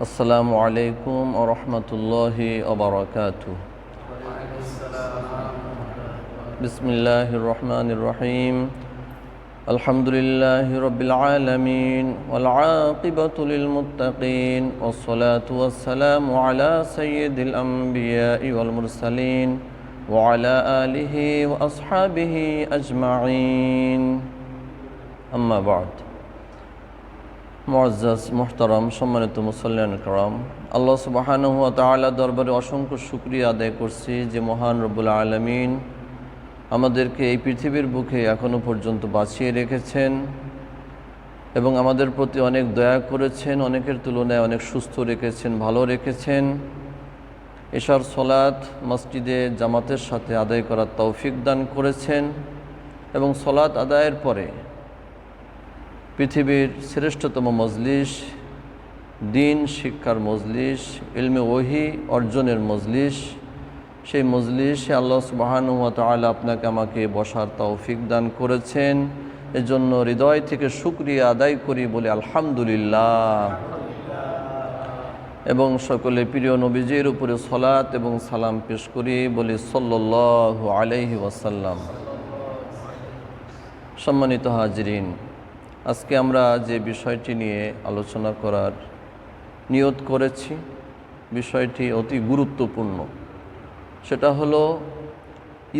আসসালামু আলাইকুম ওয়া রাহমাতুল্লাহি ওয়া বারাকাতুহু। বিসমিল্লাহির রহমানির রহিম। আলহামদুলিল্লাহি রাব্বিল আলামিন ওয়াল আকিবাতু লিল মুত্তাকিন ওয়াসসালাতু ওয়াসসালামু আলা সাইয়্যিদিল আমবিয়াই ওয়াল মুরসালিন ওয়া আলা আলিহি ওয়া আসহাবিহি আজমাইন। আম্মা বা'দ। মুআজ্জাজ মুহতারাম সম্মানিত মুসল্লিয়ান কিরাম, আল্লাহ সুবহানাহু ওয়া তাআলা দরবারে অসংখ্য শুকরিয়া আদায় করছি যে মহান রব্বুল আলামিন আমাদেরকে এই পৃথিবীর বুকে এখনও পর্যন্ত বাঁচিয়ে রেখেছেন এবং আমাদের প্রতি অনেক দয়া করেছেন, অনেকের তুলনায় অনেক সুস্থ রেখেছেন, ভালো রেখেছেন। এশার সলাত মসজিদে জামাতের সাথে আদায় করার তৌফিক দান করেছেন এবং সলাত আদায়ের পরে পৃথিবীর শ্রেষ্ঠতম মজলিস, দিন শিক্ষার মজলিস, ইলমে ওহী অর্জনের মজলিস, সেই মজলিসে আল্লাহ সুবহানাহু ওয়া তাআলা আপনাকে আমাকে বসার তৌফিক দান করেছেন। এজন্য হৃদয় থেকে শুকরিয়া আদায় করি, বলি আলহামদুলিল্লাহ। এবং সকলে প্রিয় নবীজির উপরে সলাত এবং সালাম পেশ করি, বলি সাল্লাল্লাহু আলাইহি ওয়াসাল্লাম। সম্মানিত হাজিরিন, আজকে আমরা যে বিষয়টি নিয়ে আলোচনা করার নিয়ত করেছি, বিষয়টি অতি গুরুত্বপূর্ণ। সেটা হলো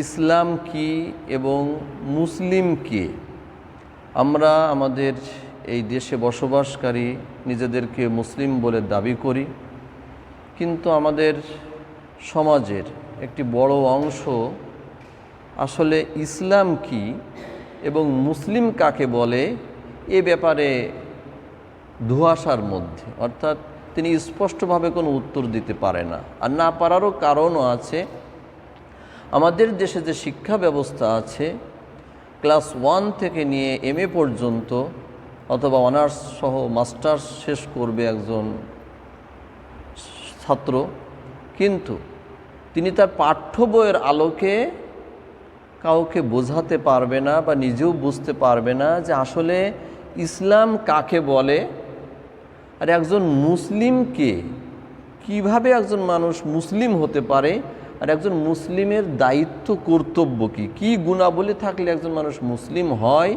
ইসলাম কি এবং মুসলিম কি। আমরা আমাদের এই দেশে বসবাসকারী নিজেদেরকে মুসলিম বলে দাবি করি, কিন্তু আমাদের সমাজের একটি বড় অংশ আসলে ইসলাম কি এবং মুসলিম কাকে বলে এ ব্যাপারে ধোঁয়াশার মধ্যে, অর্থাৎ তিনি স্পষ্টভাবে কোনো উত্তর দিতে পারে না। আর না পারারও কারণও আছে। আমাদের দেশে যে শিক্ষা ব্যবস্থা আছে, ক্লাস 1 থেকে নিয়ে MA পর্যন্ত অথবা অনার্স সহ মাস্টার্স শেষ করবে একজন ছাত্র, কিন্তু তিনি তার পাঠ্য বইয়ের আলোকে কাউকে বোঝাতে পারবে না বা নিজেও বুঝতে পারবে না যে আসলে ইসলাম কাকে বলে আর একজন মুসলিমকে কিভাবে একজন মানুষ মুসলিম হতে পারে, আর একজন মুসলিমের দায়িত্ব কর্তব্য কি, কি গুণাবলী থাকলে একজন মানুষ মুসলিম হয়,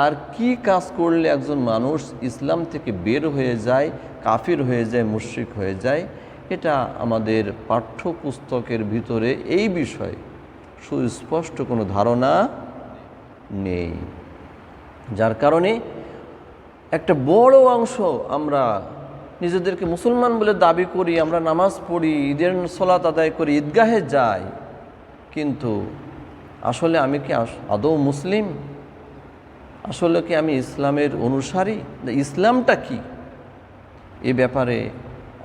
আর কি কাজ করলে একজন মানুষ ইসলাম থেকে বের হয়ে যায়, কাফির হয়ে যায়, মুশরিক হয়ে যায়। এটা আমাদের পাঠ্যপুস্তকের ভিতরে এই বিষয়ে সুস্পষ্ট কোনো ধারণা নেই, যার কারণে একটা বড় অংশ আমরা নিজেদেরকে মুসলমান বলে দাবি করি, আমরা নামাজ পড়ি, ঈদের সলাত আদায় করি, ঈদগাহে যাই, কিন্তু আসলে আমি কি আদৌ মুসলিম? আসলে কি আমি ইসলামের অনুসারী? ইসলামটা কি এ ব্যাপারে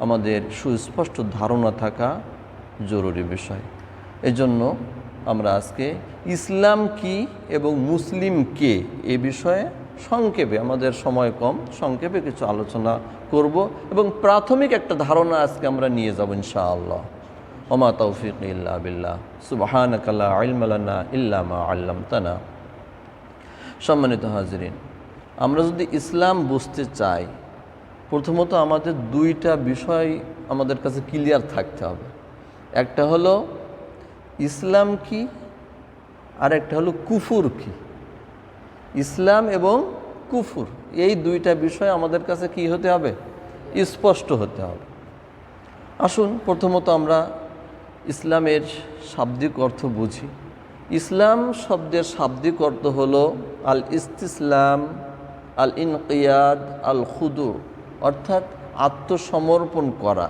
আমাদের সুস্পষ্ট ধারণা থাকা জরুরি বিষয়। এজন্য আমরা আজকে ইসলাম কি এবং মুসলিম কে এ বিষয়ে সংক্ষেপে, আমাদের সময় কম, সংক্ষেপে কিছু আলোচনা করব এবং প্রাথমিক একটা ধারণা আজকে আমরা নিয়ে যাব ইনশাআল্লাহ। ওমা তৌফিক ইল্লা বিল্লাহ, সুবহানাকা লা ইলমা লানা ইল্লা মা আল্লামতানা। সম্মানিত হাজিরিন, আমরা যদি ইসলাম বুঝতে চাই, প্রথমত আমাদের দুইটা বিষয় আমাদের কাছে ক্লিয়ার থাকতে হবে। একটা হলো ইসলাম কি, আর একটা হলো কুফুর কি। ইসলাম এবং কুফুর, এই দুইটা বিষয় আমাদের কাছে কি হতে হবে? স্পষ্ট হতে হবে। আসুন প্রথমত আমরা ইসলামের শাব্দিক অর্থ বুঝি। ইসলাম শব্দের শাব্দিক অর্থ হলো আল ইস্তিসলাম, আল ইনকিয়াদ, আল খুদু, অর্থাৎ আত্মসমর্পণ করা,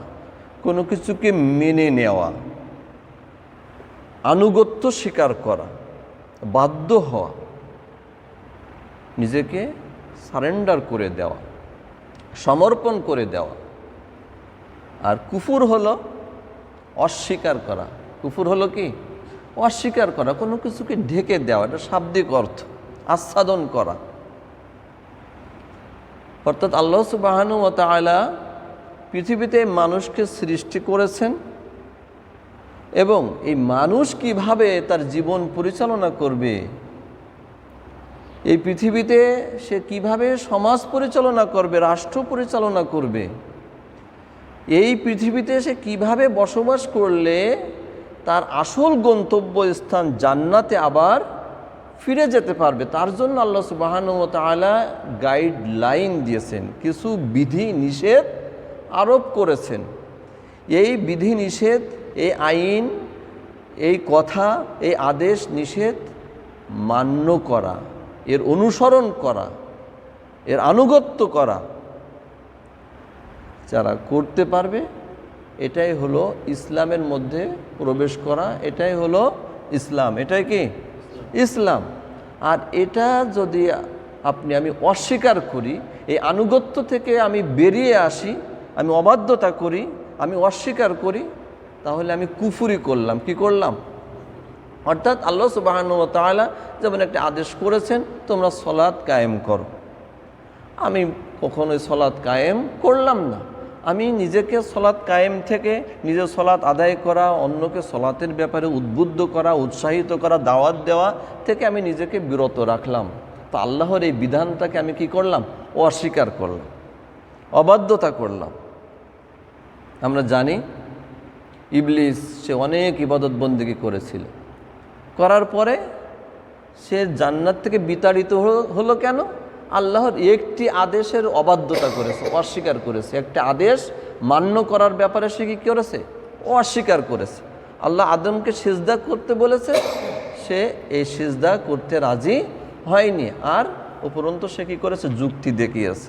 কোনো কিছুকে মেনে নেওয়া, আনুগত্য স্বীকার করা, বাধ্য হওয়া, নিজেকে সারেন্ডার করে দেওয়া, সমর্পণ করে দেওয়া। আর কুফুর হলো অস্বীকার করা। কুফুর হলো কি? অস্বীকার করা, কোনো কিছুকে ঢেকে দেওয়া, এটা শাব্দিক অর্থ, আচ্ছাদন করা। অর্থাৎ আল্লাহ সুবহানাহু ওয়া তাআলা পৃথিবীতে মানুষকে সৃষ্টি করেছেন এবং এই মানুষ কিভাবে তার জীবন পরিচালনা করবে, এই পৃথিবীতে সে কিভাবে সমাজ পরিচালনা করবে, রাষ্ট্র পরিচালনা করবে, এই পৃথিবীতে এসে কিভাবে বসবাস করলে তার আসল গন্তব্যস্থান জান্নাতে আবার ফিরে যেতে পারবে, তার জন্য আল্লাহ সুবহানাহু ওয়া তাআলা গাইডলাইন দিয়েছেন, কিছু বিধি নিষেধ আরোপ করেছেন। এই বিধি নিষেধ, এই আইন, এই কথা, এই আদেশ নিষেধ মান্য করা, এর অনুসরণ করা, এর আনুগত্য করা যারা করতে পারবে, এটাই হলো ইসলামের মধ্যে প্রবেশ করা, এটাই হলো ইসলাম। এটাই কি ইসলাম। আর এটা যদি আমি অস্বীকার করি, এই আনুগত্য থেকে আমি বেরিয়ে আসি, আমি অবাধ্যতা করি, আমি অস্বীকার করি, তাহলে আমি কুফরি করলাম। কি করলাম? অর্থাৎ আল্লাহ সুবহানাহু ওয়া তাআলা যেমন একটা আদেশ করেছেন, তোমরা সলাত কায়েম করো, আমি কখনোই সলাত কায়েম করলাম না। আমি নিজেকে সলাত কায়েম থেকে, নিজের সলাত আদায় করা, অন্যকে সলাতের ব্যাপারে উদ্বুদ্ধ করা, উৎসাহিত করা, দাওয়াত দেওয়া থেকে আমি নিজেকে বিরত রাখলাম। তো আল্লাহর এই বিধানটাকে আমি কি করলাম? অস্বীকার করলাম, অবাধ্যতা করলাম। আমরা জানি ইবলিস সে অনেক ইবাদত বন্দেগী করেছিল, করার পরে সে জান্নাত থেকে বিতাড়িত হলো কেন? আল্লাহর একটি আদেশের অবাধ্যতা করেছে, অস্বীকার করেছে। একটা আদেশ মান্য করার ব্যাপারে সে কী করেছে? অস্বীকার করেছে। আল্লাহ আদমকে সিজদা করতে বলেছে, সে এই সিজদা করতে রাজি হয়নি। আর উপরন্তু সে কী করেছে? যুক্তি দেখিয়েছে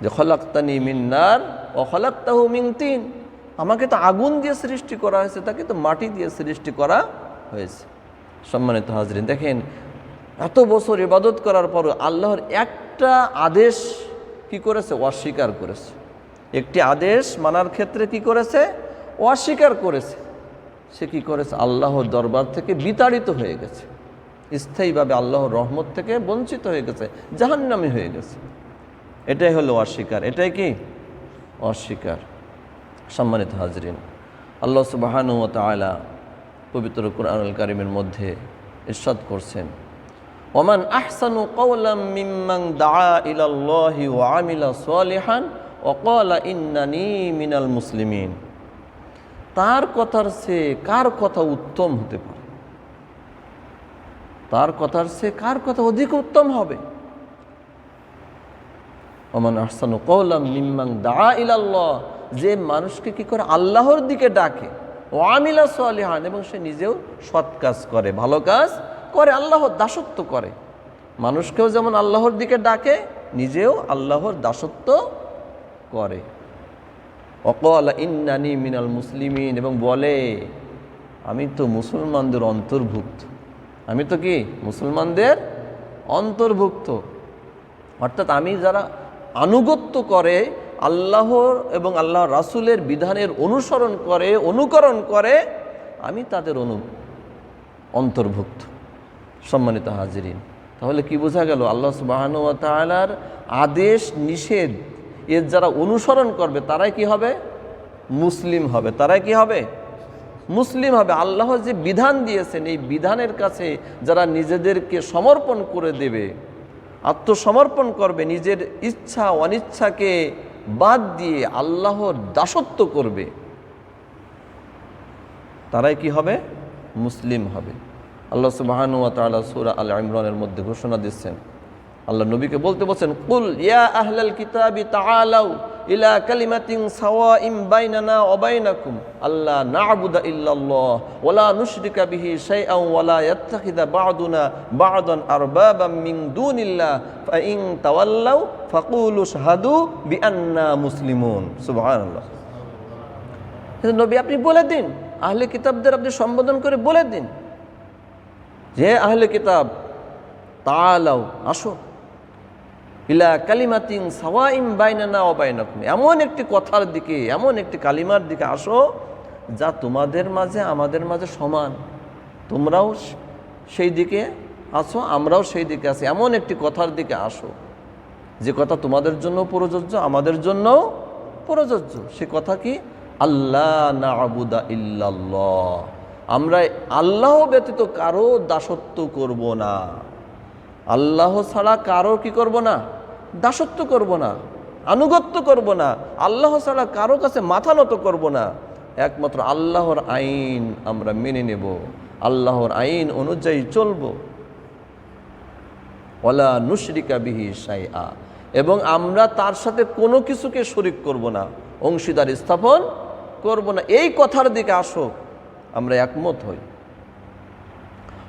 যে খলাকতানি মিন নার ওয়া খলাকতাহু মিন তিন, আমাকে তো আগুন দিয়ে সৃষ্টি করা হয়েছে, তাকে তো মাটি দিয়ে সৃষ্টি করা হয়েছে। সম্মানিত হাজরিন, দেখেন এত বছর ইবাদত করার পরও আল্লাহর একটা আদেশ কি করেছে? অস্বীকার করেছে। একটি আদেশ মানার ক্ষেত্রে কি করেছে? অস্বীকার করেছে। সে কি করেছে? আল্লাহর দরবার থেকে বিতাড়িত হয়ে গেছে, স্থায়ীভাবে আল্লাহর রহমত থেকে বঞ্চিত হয়ে গেছে, জাহান্নামী হয়ে গেছে। এটাই হলো অস্বীকার। এটাই কি? অস্বীকার। সম্মানিত হাজরিন, আল্লাহ সুবহানাহু ওয়া তাআলা পবিত্র কুরআনুল কারীমের মধ্যে ইরশাদ করছেন, ওমান আহসানু কাওলাম মিম্মান দাআ ইলাল্লাহি ওয়া আমিলা সালিহান ওয়া ক্বালা ইন্নানী মিনাল মুসলিমিন। তার কথার চেয়ে কার কথা উত্তম হতে পারে? তার কথার চেয়ে কার কথা অধিক উত্তম হবে? ওমান আহসানু কাওলাম মিম্মান দাআ ইলাল্লাহ, যে মানুষকে কি করে? আল্লাহর দিকে ডাকে, ও আমিলা সালিহান, এবং সে নিজেও সৎ কাজ করে, ভালো কাজ করে, আল্লাহর দাসত্ব করে। মানুষকেও যেমন আল্লাহর দিকে ডাকে, নিজেও আল্লাহর দাসত্ব করে। ওয়াকালা ইন্নানী মিনাল মুসলিমিন, এবং বলে আমি তো মুসলমানদের অন্তর্ভুক্ত। আমি তো কি? মুসলমানদের অন্তর্ভুক্ত। অর্থাৎ আমি যারা আনুগত্য করে, আল্লাহর এবং আল্লাহ রাসূলের বিধানের অনুসরণ করে, অনুকরণ করে, আমি তাদের অন্তর্ভুক্ত। সম্মানিত হাজিরিন, তাহলে কি বোঝা গেল? আল্লাহ সুবহানাহু ওয়া তাআলার আদেশ নিষেধ এর যারা অনুসরণ করবে তারাই কি হবে? মুসলিম হবে। তারাই কি হবে? মুসলিম হবে। আল্লাহ যে বিধান দিয়েছেন, এই বিধানের কাছে যারা নিজেদেরকে সমর্পণ করে দেবে, আত্মসমর্পণ করবে, নিজের ইচ্ছা অনিচ্ছাকে বাদ দিয়ে আল্লাহর দাসত্ব করবে, তারাই কি হবে? মুসলিম হবে। আল্লাহ সুবহানাহু ওয়া তাআলা সূরা আল ইমরানের মধ্যে ঘোষণা দিচ্ছেন, আল্লাহ নবীকে বলতে বলছেন, কুল ইয়া আহলাল কিতাবি তাআলাউ ইলা কালিমাতিন সাওয়াইম বাইনানা ওয়া বাইনাকুম আল্লা না'বুদা ইল্লাল্লাহ ওয়া লা নুশরিকা বিহি শাইআন ওয়া লা ইয়াত্তাখিযা বা'দুনা বা'দান আরবাবাম মিন দুনিল্লাহ ফা ইন তাওয়াল্লাউ ফাকুলু শাহাদু বিআন্না মুসলিমুন। সুবহানাল্লাহ। নবী আপনি বলে দিন, আহলে কিতাবদের আপনি সম্বোধন করে বলে দিন যে আহলে কিতাব তাআলাউ, আসো, ইলা কালিমাতিন সাওয়াইম বাইনানা ওয়া বাইনাকুম, এমন একটি কথার দিকে, এমন একটি কালিমার দিকে আসো যা তোমাদের মাঝে আমাদের মাঝে সমান। তোমরাও সেই দিকে আসো, আমরাও সেই দিকে আছি, এমন একটি কথার দিকে আসো যে কথা তোমাদের জন্য প্রযোজ্য, আমাদের জন্য প্রযোজ্য। সে কথা কি? আল্লাহ না'বুদা ইল্লাল্লাহ, আমরা আল্লাহ ব্যতীত কারো দাসত্ব করব না। আল্লাহ ছাড়া কারো কি করব না? দাসত্ব করব না। আনুগত্য করব না, আল্লাহ ছাড়া কারো কাছে মাথা নত করব না, একমাত্র আল্লাহর আইন আমরা মেনে নেব, আল্লাহর আইন অনুযায়ী চলব। ওয়ালা নুশরিকা বিহি শাইআ, এবং আমরা তার সাথে কোনো কিছুকে শরিক করব না, অংশীদার স্থাপন করব না। এই কথার দিকে আসো, আমরা একমত হই।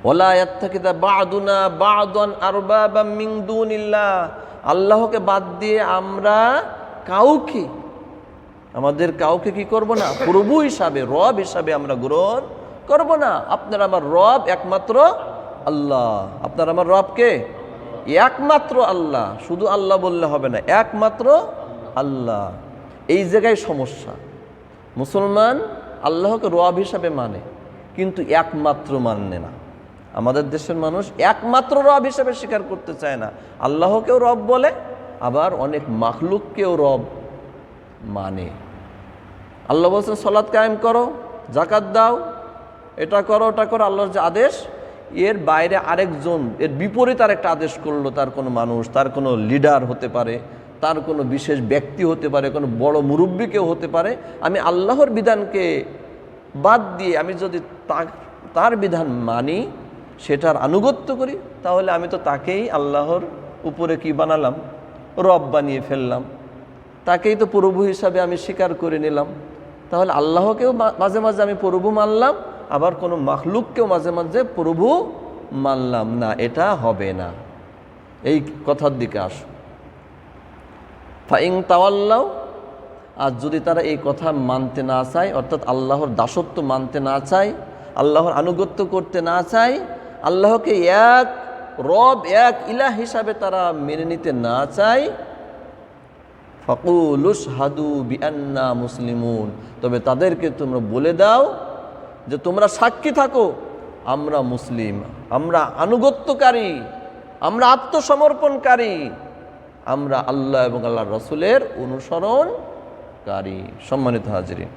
ওয়ালা ইয়াত্তাখিযা বা'দুনা বা'দান আরবাবাম মিন দুনিল্লাহ, আল্লাহকে বাদ দিয়ে আমরা কাউকে, আমাদের কাউকে কি করব না, প্রভু হিসাবে, রব হিসাবে আমরা গ্রহণ করব না। আপনার আমার রব একমাত্র আল্লাহ। আপনার আমার রব কে? একমাত্র আল্লাহ। শুধু আল্লাহ বললে হবে না, একমাত্র আল্লাহ। এই জায়গায় সমস্যা। মুসলমান আল্লাহকে রব হিসাবে মানে, কিন্তু একমাত্র মানে না। আমাদের দেশের মানুষ একমাত্র রব হিসাবে স্বীকার করতে চায় না। আল্লাহকেও রব বলে, আবার অনেক মাখলুককেও রব মানে। আল্লাহ বলছেন সালাত কায়েম করো, যাকাত দাও, এটা করো ওটা করো, আল্লাহর যে আদেশ, এর বাইরে আরেকজন এর বিপরীত আরেকটা আদেশ করলো, তার কোনো মানুষ, তার কোনো লিডার হতে পারে, তার কোনো বিশেষ ব্যক্তি হতে পারে, কোনো বড় মুরব্বী কেউ হতে পারে, আমি আল্লাহর বিধানকে বাদ দিয়ে আমি যদি তার বিধান মানি, সেটার আনুগত্য করি, তাহলে আমি তো তাকেই আল্লাহর উপরে কি বানালাম, রব বানিয়ে ফেললাম, তাকেই তো প্রভু হিসাবে আমি স্বীকার করে নিলাম। তাহলে আল্লাহকেও মাঝে মাঝে আমি প্রভু মানলাম, আবার কোনো মাখলুককেও মাঝে মাঝে প্রভু মানলাম না, এটা হবে না। এই কথার দিকে আসো। ফাইং তাওয়াল্লাও, আর যদি তারা এই কথা মানতে না চায়, অর্থাৎ আল্লাহর দাসত্ব মানতে না চায়, আল্লাহর আনুগত্য করতে না চায়, আল্লাহকে এক রব, এক ইলাহ হিসাবে তারা মেনে নিতে না চায়, ফাকুলু শাহাদু বিআন্না মুসলিমুন, তবে তাদেরকে তোমরা বলে দাও যে তোমরা সাক্ষী থাকো, আমরা মুসলিম, আমরা আনুগত্যকারী, আমরা আত্মসমর্পণকারী, আমরা আল্লাহ এবং আল্লাহর রাসূলের অনুসরণকারী। সম্মানিত হাজিরিন,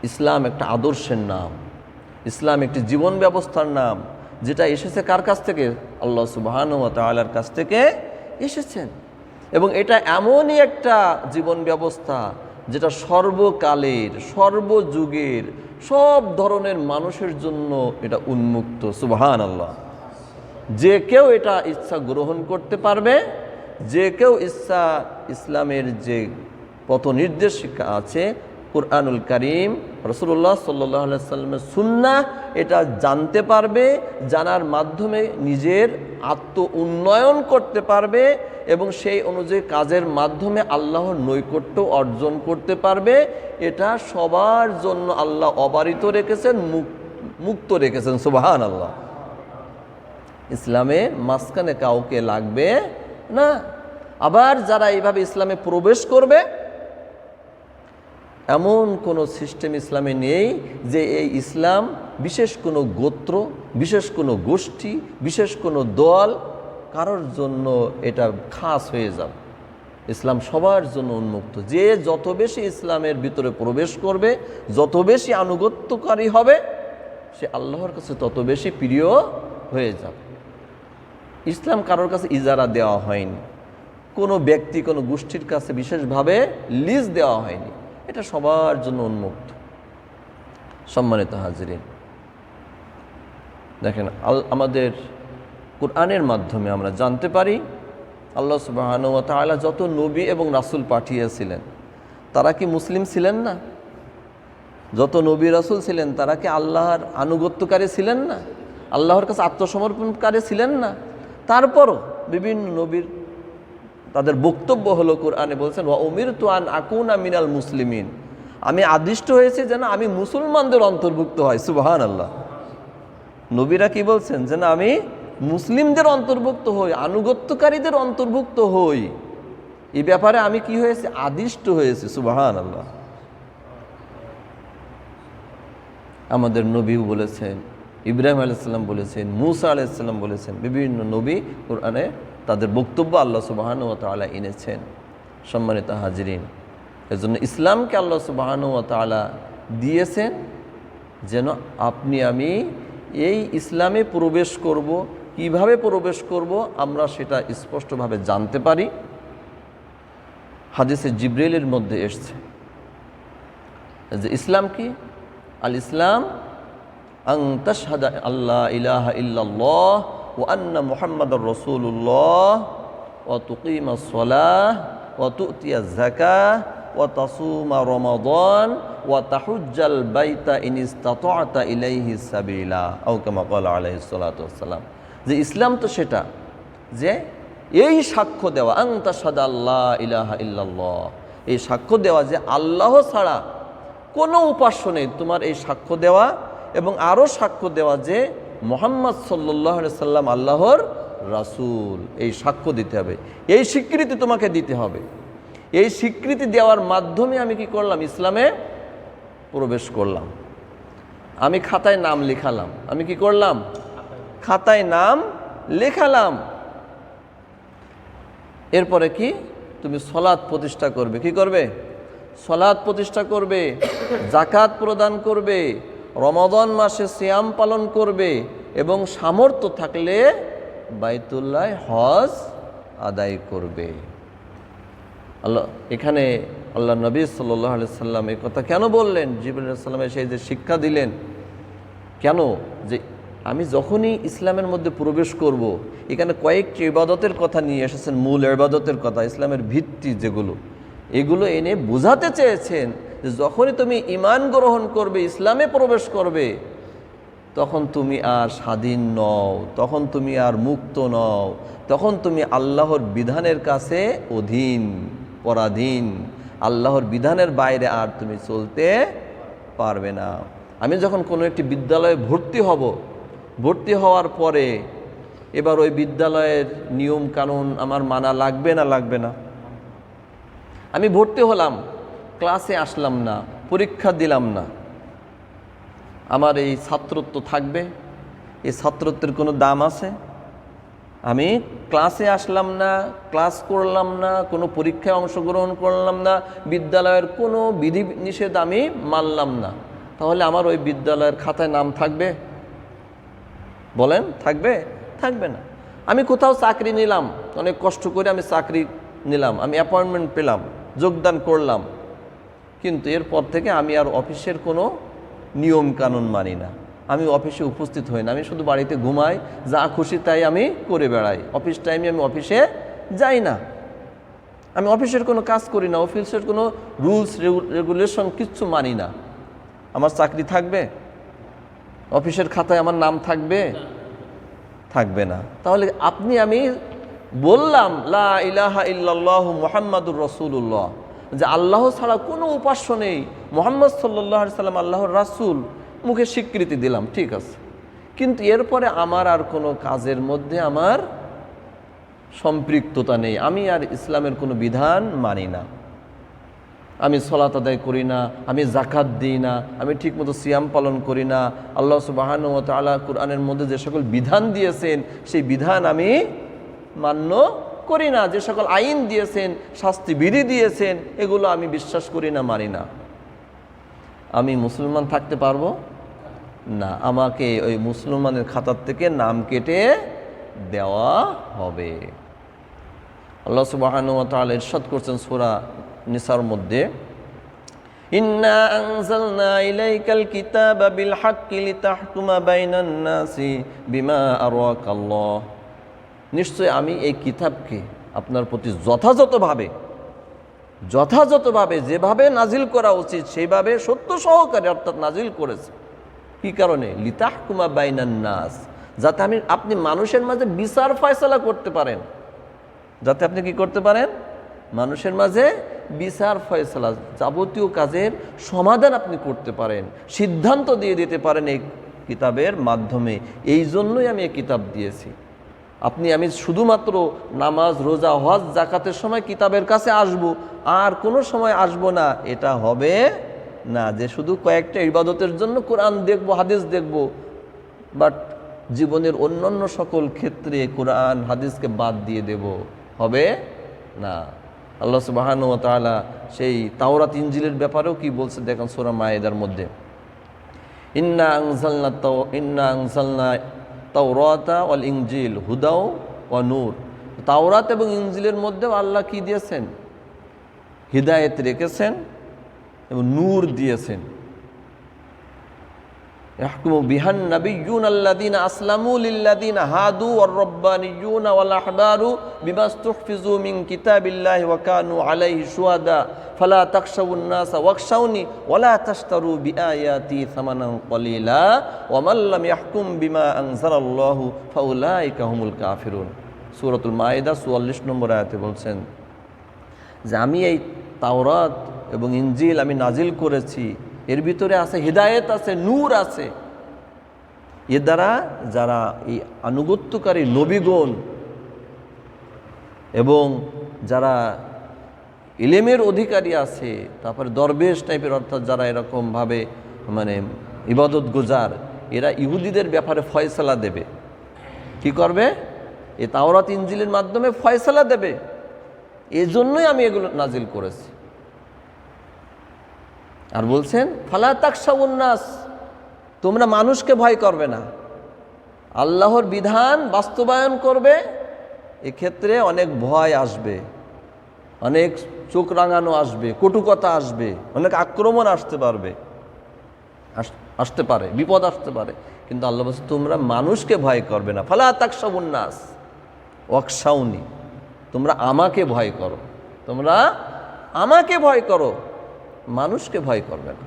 ইসলাম একটা আদর্শের নাম, ইসলাম একটি জীবন ব্যবস্থার নাম, যেটা এসেছে কার কাছ থেকে? আল্লাহ সুবহানাহু ওয়া তাআলার কাছ থেকে এসেছেন। এবং এটা এমনই একটা জীবন ব্যবস্থা যেটা সর্বকালের, সর্বযুগের, সব ধরনের মানুষের জন্য এটা উন্মুক্ত। সুবহানাল্লাহ। যে কেউ এটা ইচ্ছা গ্রহণ করতে পারবে, যে কেউ ইচ্ছা ইসলামের যে পথ নির্দেশিকা আছে, কুরআনুল কারীম, রাসূলুল্লাহ সাল্লাল্লাহু আলাইহি ওয়াসাল্লামের সুন্নাহ, এটা জানতে পারবে, জানার মাধ্যমে নিজের আত্ম উন্নয়ন করতে পারবে এবং সেই অনুযায়ী কাজের মাধ্যমে আল্লাহর নৈকট্য অর্জন করতে পারবে। এটা সবার জন্য আল্লাহ অবারিত রেখেছেন, মুক্ত রেখেছেন। সুবহানাল্লাহ। ইসলামে মাঝখানে কাউকে লাগবে না। আবার যারা এইভাবে ইসলামে প্রবেশ করবে, এমন কোনো সিস্টেম ইসলামে নেই যে এই ইসলাম বিশেষ কোনো গোত্র, বিশেষ কোনো গোষ্ঠী, বিশেষ কোনো দল, কারোর জন্য এটা খাস হয়ে যাবে। ইসলাম সবার জন্য উন্মুক্ত। যে যত বেশি ইসলামের ভিতরে প্রবেশ করবে, যত বেশি আনুগত্যকারী হবে, সে আল্লাহর কাছে তত বেশি প্রিয় হয়ে যাবে। ইসলাম কারোর কাছে ইজারা দেওয়া হয়নি, কোনো ব্যক্তি, কোনো গোষ্ঠীর কাছে বিশেষভাবে লিজ দেওয়া হয়নি, এটা সবার জন্য উন্মুক্ত। সম্মানিত হাজিরিন, দেখেন আমাদের কুরআনের মাধ্যমে আমরা জানতে পারি আল্লাহ সুবহানাহু ওয়া তাআলা যত নবী এবং রাসূল পাঠিয়েছিলেন, তারা কি মুসলিম ছিলেন না? যত নবী রাসূল ছিলেন, তারা কি আল্লাহর আনুগত্যকারী ছিলেন না? আল্লাহর কাছে আত্মসমর্পণকারী ছিলেন না? তারপরও বিভিন্ন নবীর তাদের বক্তব্য হলো, কোরআনে বলছেন ওয়া উমিরতু আন আকুনা মিনাল মুসলিমিন, আমি আদিষ্ট হয়েছি যেন আমি মুসলমানদের অন্তর্ভুক্ত হয়। সুবহানাল্লাহ। নবীরা কি বলছেন? যেন আমি মুসলিমদের অন্তর্ভুক্ত হই, আনুগত্যকারীদের অন্তর্ভুক্ত হই। এই ব্যাপারে আমি কি হয়েছি? আদিষ্ট হয়েছি। সুবহানাল্লাহ। আমাদের নবীও বলেছেন, ইব্রাহিম আলাইহিস সালাম বলেছেন, মূসা আলাইহিস সালাম বলেছেন, বিভিন্ন নবী কোরআনে তাদের বক্তব্য আল্লাহ সুবহানাহু ওয়া তাআলা এনেছেন। সম্মানিত হাজিরিন, এজন্য ইসলামকে আল্লাহ সুবহানাহু ওয়া তাআলা দিয়েছেন যেন আপনি আমি এই ইসলামে প্রবেশ করব, কিভাবে প্রবেশ করব আমরা সেটা স্পষ্টভাবে জানতে পারি। হাদিসে জিব্রাইলের মধ্যে এসছে যে ইসলাম কি? আল ইসলাম আন তাশহাদা আল্লা ইলাহা ইল্লাল্লাহ ওয়া আন্না মুহাম্মাদার রাসূলুল্লাহ ওয়া তুকিমাস সালাহ ওয়া তুতিয়াজ যাকাহ ওয়া তাসুমা রমাদান ওয়া তাহুজ্জাল বাইতা ইন ইসতাতা'তা ইলাইহি সাবিলা আও কামা ক্বালা আলাইহিস সালাতু ওয়াস সালাম। যে ইসলাম তো সেটা যে এই সাক্ষ্য দেওয়া আন তাশহাদা আল্লা ইলাহা ইল্লাল্লাহ, এই সাক্ষ্য দেওয়া যে আল্লাহ ছাড়া কোনো উপাস্য নেই, তোমার এই সাক্ষ্য দেওয়া এবং আরও সাক্ষ্য দেওয়া যে মুহাম্মদ সাল্লাল্লাহু আলাইহি সাল্লাম আল্লাহর রাসূল, এই সাক্ষ্য দিতে হবে, এই স্বীকৃতি তোমাকে দিতে হবে। এই স্বীকৃতি দেওয়ার মাধ্যমে আমি কি করলাম? ইসলামে প্রবেশ করলাম। আমি খাতায় নাম লেখালাম। আমি কি করলাম? খাতায় নাম লেখালাম। এরপরে কি? তুমি সলাৎ প্রতিষ্ঠা করবে। কি করবে? সলাৎ প্রতিষ্ঠা করবে, যাকাত প্রদান করবে, রমাদান মাসে সিয়াম পালন করবে এবং সামর্থ্য থাকলে বাইতুল্লাহ হজ আদায় করবে। আল্লাহ এখানে আল্লাহ নবী সাল্লাল্লাহু আলাইহি সাল্লাম এই কথা কেন বললেন? জিবরাইল আলাইহিস সালাম এসে যে শিক্ষা দিলেন, কেন? যে আমি যখনই ইসলামের মধ্যে প্রবেশ করব, এখানে কয়েকটি ইবাদতের কথা নিয়ে এসেছেন, মূল ইবাদতের কথা, ইসলামের ভিত্তি যেগুলো, এগুলো এনে বোঝাতে চেয়েছেন যে যখনই তুমি ঈমান গ্রহণ করবে, ইসলামে প্রবেশ করবে, তখন তুমি আর স্বাধীন নও, তখন তুমি আর মুক্ত নও, তখন তুমি আল্লাহর বিধানের কাছে অধীন, পরাধীন। আল্লাহর বিধানের বাইরে আর তুমি চলতে পারবে না। আমি যখন কোনো একটি বিদ্যালয়ে ভর্তি হব, ভর্তি হওয়ার পরে এবার ওই বিদ্যালয়ের নিয়ম কানুন আমার মানা লাগবে না লাগবে না? আমি ভর্তি হলাম, ক্লাসে আসলাম না, পরীক্ষা দিলাম না, আমার এই ছাত্রত্ব থাকবে? এই ছাত্রত্বের কোনো দাম আছে? আমি ক্লাসে আসলাম না, ক্লাস করলাম না, কোনো পরীক্ষায় অংশগ্রহণ করলাম না, বিদ্যালয়ের কোনো বিধি নিষেধ আমি মানলাম না, তাহলে আমার ওই বিদ্যালয়ের খাতায় নাম থাকবে? বলেন, থাকবে? থাকবে না। আমি কোথাও চাকরি নিলাম, অনেক কষ্ট করে আমি চাকরি নিলাম, আমি অ্যাপয়েন্টমেন্ট পেলাম, যোগদান করলাম, কিন্তু এরপর থেকে আমি আর অফিসের কোনো নিয়ম কানুন মানি না, আমি অফিসে উপস্থিত হই না, আমি শুধু বাড়িতে ঘুমাই, যা খুশি তাই আমি করে বেড়াই, অফিস টাইমে আমি অফিসে যাই না, আমি অফিসের কোনো কাজ করি না, অফিসের কোনো রুলস রেগুলেশন কিচ্ছু মানি না, আমার চাকরি থাকবে? অফিসের খাতায় আমার নাম থাকবে? থাকবে না। তাহলে আপনি আমি বললাম লা ইলাহা ইল্লাল্লাহু মুহাম্মাদুর রাসূলুল্লাহ, যে আল্লাহ ছাড়া কোনো উপাস্য নেই, মুহাম্মদ সাল্লাল্লাহু আলাইহি সাল্লাম আল্লাহর রাসূল, মুখে স্বীকৃতি দিলাম, ঠিক আছে, কিন্তু এরপরে আমার আর কোনো কাজের মধ্যে আমার সম্পৃক্ততা নেই, আমি আর ইসলামের কোনো বিধান মানি না, আমি সালাত আদায় করি না, আমি যাকাত দিই না, আমি ঠিকমতো সিয়াম পালন করি না, আল্লাহ সুবহানাহু ওয়া তাআলা কুরআনের মধ্যে যে সকল বিধান দিয়েছেন সেই বিধান আমি মান্য করি না, যে সকল আইন দিয়েছেন, শাস্তি বিধি দিয়েছেন, এগুলো আমি বিশ্বাস করি না, মানি না, আমি মুসলমান থাকতে পারবো না, আমাকে ওই মুসলমানের খাতার থেকে নাম কেটে দেওয়া হবে। আল্লাহ সুবহানাহু ওয়া তাআলা ইরশাদ করছেন সূরা নিসার মধ্যে, ইন্না আনজালনা ইলাইকাল কিতাবা বিল হাক্কি লিতাহকুমা বাইনান নাসি বিমা আরাকাল্লাহ, নিশ্চয় আমি এই কিতাবকে আপনার প্রতি যথাযথভাবে যেভাবে নাজিল করা উচিত সেইভাবে সত্য সহকারে অর্থাৎ নাজিল করেছে। কি কারণে? লিতাহকুমা বাইনান নাস, যাতে আপনি মানুষের মাঝে বিচার ফয়সালা করতে পারেন, যাতে আপনি কি করতে পারেন? মানুষের মাঝে বিচার ফয়সালা, যাবতীয় কাজের সমাধান আপনি করতে পারেন, সিদ্ধান্ত দিয়ে দিতে পারেন এই কিতাবের মাধ্যমে। এই জন্যই আমি এই কিতাব দিয়েছি। আমি শুধুমাত্র নামাজ, রোজা, হজ, যাকাতের সময় কিতাবের কাছে আসব, আর কোনো সময় আসব না, এটা হবে না। যে শুধু কয়েকটা ইবাদতের জন্য কোরআন দেখব, হাদিস দেখব, বাট জীবনের অন্যান্য সকল ক্ষেত্রে কোরআন হাদিসকে বাদ দিয়ে দেব, হবে না। আল্লাহ সুবহানাহু ওয়া তাআলা সেই তাওরাত ইনজিলের ব্যাপারেও কি বলছে দেখেন সূরা মায়েদার মধ্যে, ইন্না আনজালনা তাওরাতা ওয়াল ইনজিল হুদাও ওয়া নূর। তাওরাত এবং ইনজিলের মধ্যেও আল্লাহ কি দিয়েছেন? হিদায়েত রেখেছেন এবং নূর দিয়েছেন। ইয়াহকুমু বিহান নাবিয়্যুন আল্লাযীনা আসলামু লিল্লাযীনা হাদু ওয়ার রাব্বানিয়্যুনা ওয়াল আহবারু বিমা ইসতুহফিযু মিন কিতাবিল্লাহি ওয়া কানু আলাইহি শুহাদা ফালা তাখশাউন নাসা ওয়াখশাউনি ওয়ালা তাশতারু বিআয়াতি সামানান কলিলা ওয়া মান লাম ইয়াহকুম বিমা আনজালাল্লাহু ফাউলাইকা হুমুল কাফিরুন। সূরাতুল মাইদা ৪৪ নম্বর আয়াতে বলছেন যে আমি এই তাওরাত এবং ইনজিল আমি নাজিল করেছি, এর ভিতরে আছে হিদায়েত, আছে নূর আছে। এর দ্বারা যারা এই আনুগত্যকারী নবীগণ এবং যারা ইলমের অধিকারী আছে, তারপরে দরবেশ টাইপের, অর্থাৎ যারা এরকমভাবে মানে ইবাদত গুজার, এরা ইহুদিদের ব্যাপারে ফয়সালা দেবে। কি করবে? এই তাওরাত ইনজিলের মাধ্যমে ফয়সালা দেবে। এজন্যই আমি এগুলো নাজিল করেছি। আর বলছেন ফালা তাখশাউন নাস, তোমরা মানুষকে ভয় করবে না। আল্লাহর বিধান বাস্তবায়ন করবে, এক্ষেত্রে অনেক ভয় আসবে, অনেক চোখ রাঙানো আসবে, কটুকতা আসবে, অনেক আক্রমণ আসতে পারে, বিপদ আসতে পারে। কিন্তু আল্লাহ বলছে তোমরা মানুষকে ভয় করবে না। ফালা তাখশাউন নাস ওয়াখশাউনি, তোমরা আমাকে ভয় করো, তোমরা আমাকে ভয় করো, মানুষকে ভয় করবে না।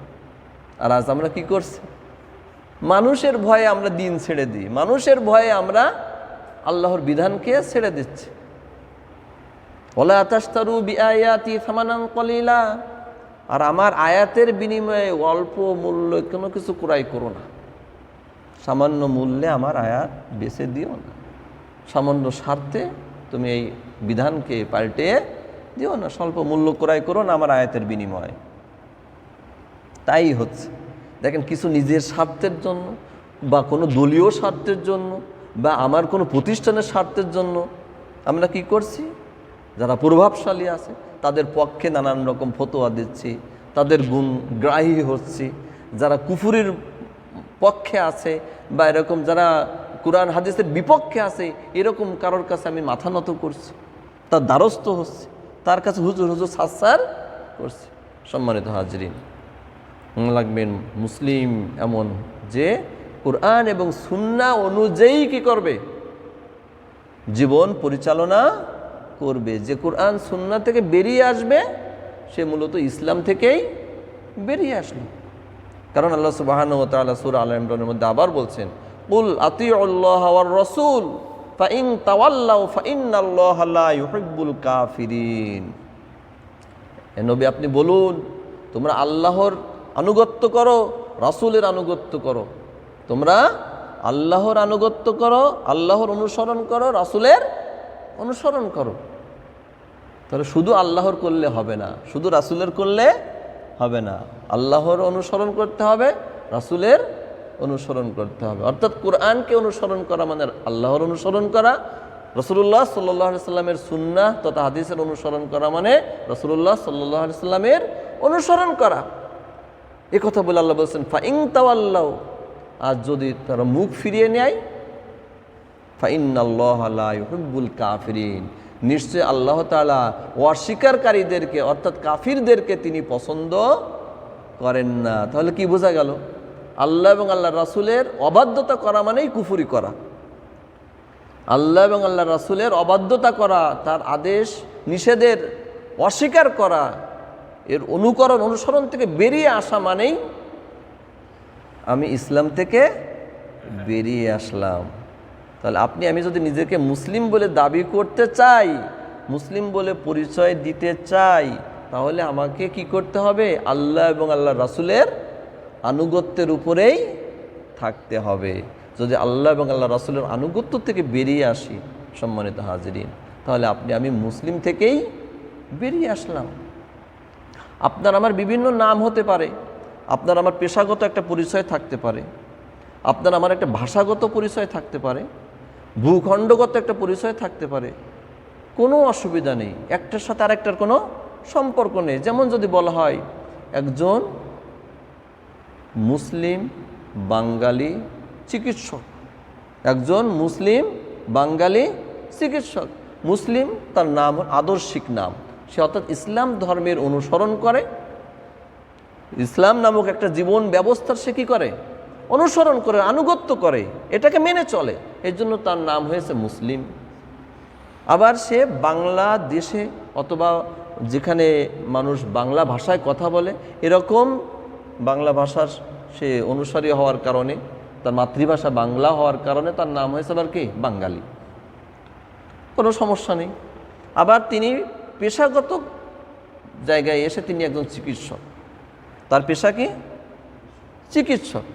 আর আজ আমরা কি করছি? মানুষের ভয়ে আমরা দিন ছেড়ে দিই, মানুষের ভয়ে আমরা আল্লাহর বিধানকে ছেড়ে দিচ্ছি। ওয়ালা তাশতারু বিআয়াতি সামানান কলিলা, আর আমার আয়াতের বিনিময়ে অল্প মূল্য কোনো কিছু ক্রয় করো না। সামান্য মূল্যে আমার আয়াত বেচে দিও না, সামান্য স্বার্থে তুমি এই বিধানকে পাল্টে দিও না, স্বল্প মূল্য ক্রয় করো না আমার আয়াতের বিনিময়ে। তাই হচ্ছে, দেখেন, কিছু নিজের স্বার্থের জন্য বা কোনো দলীয় স্বার্থের জন্য বা আমার কোনো প্রতিষ্ঠানের স্বার্থের জন্য আমরা কি করছি? যারা প্রভাবশালী আছে তাদের পক্ষে নানান রকম ফতোয়া দিচ্ছি, তাদের গুণগ্রাহী হচ্ছি। যারা কুফুরির পক্ষে আছে বা এরকম যারা কোরআন হাদিসের বিপক্ষে আছে, এরকম কারোর কাছে আমি মাথা নত করছি, তার দ্বারস্থ হচ্ছে, তার কাছে হুজুর হুজুর সাচ্চার করছি। সম্মানিত হাজরিন, লাগবেন মুসলিম এমন যে কোরআন এবং সুন্নাহ অনুযায়ী কি করবে? জীবন পরিচালনা করবে। যে কোরআন সুন্নাহ থেকে বেরিয়ে আসবে সে মূলত ইসলাম থেকেই বেরিয়ে আসলো। কারণ আল্লাহ সুবহানাহু ওয়া তাআলা সূরা আল ইমরানের মধ্যে আবার বলছেন, কুল আতিউল্লাহ ওয়ার রাসূল ফাইন তাওয়াল্লাউ ফাইন্নাল্লাহা লা ইউহিব্বুল কাফিরিন। হে নবী, আপনি বলুন তোমরা আল্লাহর আনুগত্য করো, রাসূলের আনুগত্য করো। তোমরা আল্লাহর আনুগত্য করো, আল্লাহর অনুসরণ করো, রাসূলের অনুসরণ করো। তাহলে শুধু আল্লাহর করলে হবে না, শুধু রাসূলের করলে হবে না, আল্লাহর অনুসরণ করতে হবে, রাসূলের অনুসরণ করতে হবে। অর্থাৎ কোরআনকে অনুসরণ করা মানে আল্লাহর অনুসরণ করা, রাসূলুল্লাহ সাল্লাল্লাহু আলাইহি সাল্লামের সুন্নাহ তথা হাদিসের অনুসরণ করা মানে রাসূলুল্লাহ সাল্লাল্লাহু আলাইহি সাল্লামের অনুসরণ করা। এই কথা বলে আল্লাহ বলছেন ফাইন তাওয়াল্লাউ, আর যদি তারা মুখ ফিরিয়ে নেয়, ফাইন্নাল্লাহা লা ইউহিব্বুল কাফিরিন, নিশ্চয় আল্লাহ তাআলা অস্বীকারীদেরকে অর্থাৎ কাফিরদেরকে তিনি পছন্দ করেন না। তাহলে কি বোঝা গেল? আল্লাহ এবং আল্লাহ রাসূলের অবাধ্যতা করা মানেই কুফরি করা। আল্লাহ এবং আল্লাহ রাসূলের অবাধ্যতা করা, তার আদেশ নিষেধের অস্বীকার করা, এর অনুসরণ থেকে বেরিয়ে আসা মানেই আমি ইসলাম থেকে বেরিয়ে আসলাম। তাহলে আমি যদি নিজেকে মুসলিম বলে দাবি করতে চাই, মুসলিম বলে পরিচয় দিতে চাই, তাহলে আমাকে কি করতে হবে? আল্লাহ এবং আল্লাহ রাসূলের আনুগত্যের উপরেই থাকতে হবে। যদি আল্লাহ এবং আল্লাহ রাসূলের আনুগত্য থেকে বেরিয়ে আসি, সম্মানিত হাজরিন, তাহলে আমি মুসলিম থেকেই বেরিয়ে আসলাম। আপনার আমার বিভিন্ন নাম হতে পারে, আপনার আমার পেশাগত একটা পরিচয় থাকতে পারে, আপনার আমার একটা ভাষাগত পরিচয় থাকতে পারে, ভূখণ্ডগত একটা পরিচয় থাকতে পারে, কোনো অসুবিধা নেই, একটার সাথে আরেকটার কোনো সম্পর্ক নেই। যেমন যদি বলা হয় একজন মুসলিম বাঙালি চিকিৎসক, একজন মুসলিম বাঙালি চিকিৎসক, মুসলিম তার নাম আদর্শিক নাম, সে অর্থাৎ ইসলাম ধর্মের অনুসরণ করে, ইসলাম নামক একটা জীবন ব্যবস্থার সে কী করে, অনুসরণ করে, আনুগত্য করে, এটাকে মেনে চলে, এর জন্য তার নাম হয়েছে মুসলিম। আবার সে বাংলাদেশে অথবা যেখানে মানুষ বাংলা ভাষায় কথা বলে এরকম বাংলা ভাষার সে অনুসারী হওয়ার কারণে, তার মাতৃভাষা বাংলা হওয়ার কারণে তার নাম হয়েছে আবার কি বাঙালি, কোনো সমস্যা নেই। আবার তিনি পেশাগত জায়গায় এসে তিনি একজন চিকিৎসক, তার পেশা কি চিকিৎসক,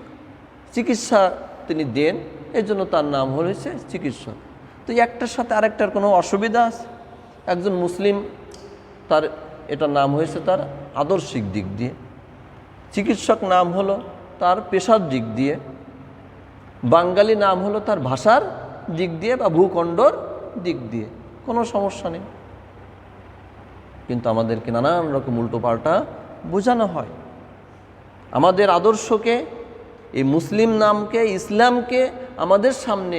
চিকিৎসা তিনি দেন, এর জন্য তার নাম হয়েছে চিকিৎসক। তো একটার সাথে আরেকটার কোনো অসুবিধা আছে? একজন মুসলিম তার এটা নাম হয়েছে তার আদর্শিক দিক দিয়ে, চিকিৎসক নাম হলো তার পেশার দিক দিয়ে, বাঙালি নাম হলো তার ভাষার দিক দিয়ে বা ভূখণ্ডর দিক দিয়ে, কোনো সমস্যা নেই। কিন্তু আমাদেরকে নানান রকম উল্টোপাল্টা বোঝানো হয়। আমাদের আদর্শকে, এই মুসলিম নামকে, ইসলামকে আমাদের সামনে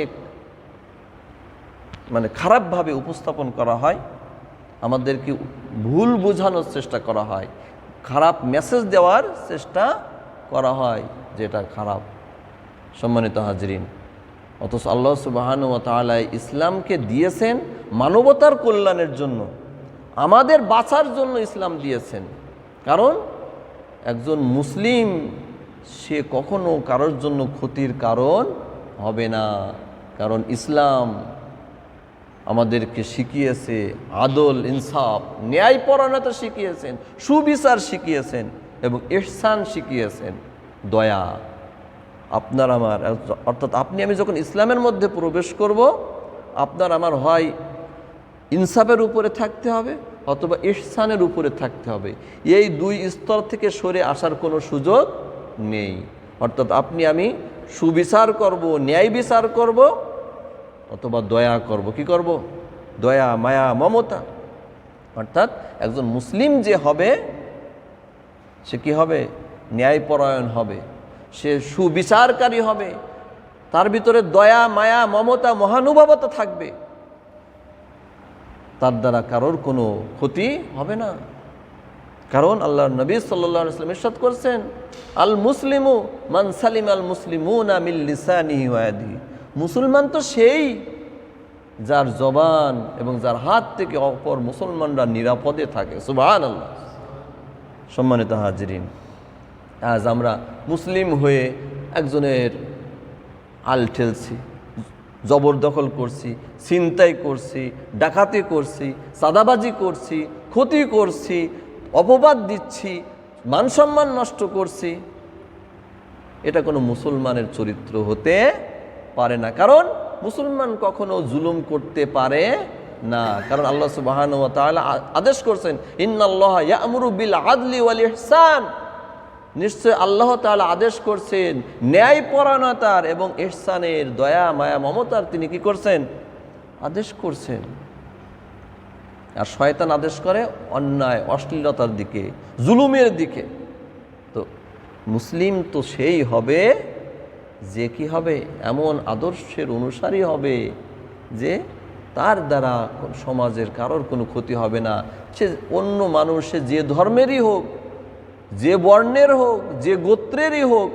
মানে খারাপভাবে উপস্থাপন করা হয়, আমাদেরকে ভুল বোঝানোর চেষ্টা করা হয়, খারাপ মেসেজ দেওয়ার চেষ্টা করা হয়, যেটা খারাপ। সম্মানিত হাজরিন, অথচ আল্লাহ সুবহানাহু ওয়া তাআলা ইসলামকে দিয়েছেন মানবতার কল্যাণের জন্য, আমাদের বাঁচার জন্য ইসলাম দিয়েছেন। কারণ একজন মুসলিম সে কখনো কারোর জন্য ক্ষতির কারণ হবে না, কারণ ইসলাম আমাদেরকে শিখিয়েছে আদল, ইনসাফ, ন্যায়পরায়ণতা শিখিয়েছেন, সুবিচার শিখিয়েছেন এবং ইহসান শিখিয়েছেন, দয়া। আপনার আমার অর্থাৎ আপনি আমি যখন ইসলামের মধ্যে প্রবেশ করব, আপনার আমার হয় ইনসাফের উপরে থাকতে হবে অথবা ইহসানের উপরে থাকতে হবে। এই দুই স্তর থেকে সরে আসার কোনো সুযোগ নেই। অর্থাৎ আপনি আমি সুবিচার করব, ন্যায় বিচার করব অথবা দয়া করব। কি করব? দয়া, মায়া, মমতা। অর্থাৎ একজন মুসলিম যে হবে সে কি হবে? ন্যায়পরায়ণ হবে, সে সুবিচারকারী হবে, তার ভিতরে দয়া, মায়া, মমতা, মহানুভবতা থাকবে, তার দ্বারা কারোর কোনো ক্ষতি হবে না। কারণ আল্লাহর নবী সাল্লাল্লাহু আলাইহি ওয়াসাল্লাম ইরশাদ করেছেন, আল মুসলিমু মান সালিম আল মুসলিমুনা মিন লিসানিহি ওয়া ইয়াদিহি। মুসলমান তো সেই যার জবান এবং যার হাত থেকে অপর মুসলমানরা নিরাপদে থাকে। সুবহানাল্লাহ। সম্মানিত হাজিরিন, আজ আমরা মুসলিম হয়ে একজনের আল ঠেলছি, জবরদখল করছি, ছিনতাই করছি, ডাকাতি করছি, চাঁদাবাজি করছি, ক্ষতি করছি, অপবাদ দিচ্ছি, মান সম্মান নষ্ট করছি। এটা কোনো মুসলমানের চরিত্র হতে পারে না। কারণ মুসলমান কখনো জুলুম করতে পারে না। কারণ আল্লাহ সুবহানাহু ওয়া তাআলা আদেশ করছেন, ইন্নাল্লাহা ইয়া'মুরু বিল আদলি ওয়াল ইহসান। নিশ্চয় আল্লাহ তাআলা আদেশ করছেন ন্যায়পরায়ণতার এবং ইহসানের, দয়া, মায়া, মমতার তিনি কি করছেন? আদেশ করছেন। আর শয়তান আদেশ করে অন্যায়, অশ্লীলতার দিকে, জুলুমের দিকে। তো মুসলিম তো সেই হবে যে কি হবে? এমন আদর্শের অনুসারী হবে যে তার দ্বারা সমাজের কারোর কোনো ক্ষতি হবে না। সে অন্য মানুষ, সে যে ধর্মেরই হোক, যে বর্ণের হোক, যে গোত্রেরই হোক,